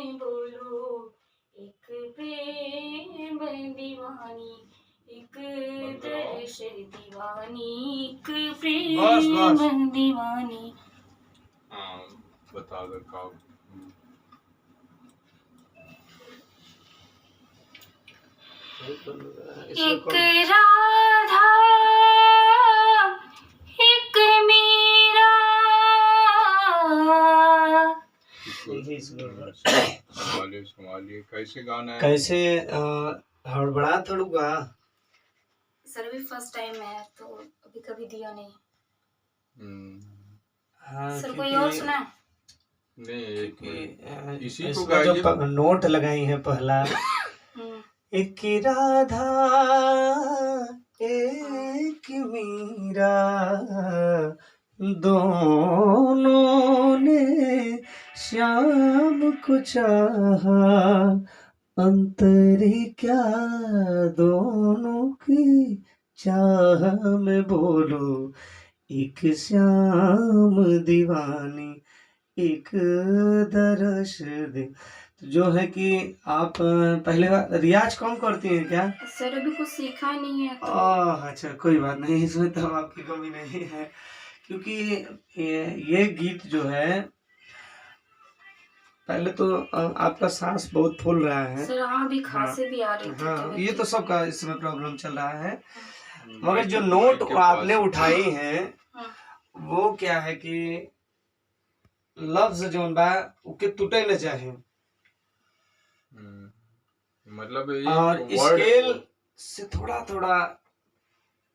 में बोलो, एक प्रेम दीवानी, एक दर्श दीवानी, एक प्रेम दीवानी। हाँ बता दो का एक राधा एक मीरा, संभालिए कैसे गाना है? कैसे हड़बड़ा थोड़ूगा सर अभी फर्स्ट टाइम है तो अभी कभी दिया नहीं। हाँ, सर कोई और सुना है? नहीं इसी को इसमें जो नोट लगाई है पहला एक राधा एक मीरा, दोनों ने श्याम को चाहा, अंतर क्या दोनों की चाह में बोलो, एक श्याम दीवानी एक दर्श दे। तो जो है कि आप पहले रियाज कम करती हैं क्या? सर अभी कुछ सीखा नहीं है तो। अच्छा कोई बात नहीं, इसमें तो आपकी कमी नहीं है, क्योंकि ये गीत जो है पहले तो आपका सांस बहुत फूल रहा है सर। हाँ अभी खांसी भी आ रही थी। हाँ ये तो सबका इसमें प्रॉब्लम चल रहा है, मगर जो नोट आपने उठाई है वो क्या है कि लफ्ज जो बा के टूटे न चाहे, मतलब और स्केल से थोड़ा थोड़ा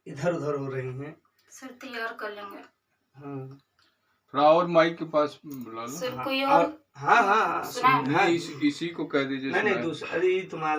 इधर उधर हो रही हैं। सर तैयार कर लेंगे। हाँ थोड़ा और माइक के पास बुला लो सर कोई और हाँ सुना? इसी को कह दीजिए। नहीं दूसरी तुम्हारा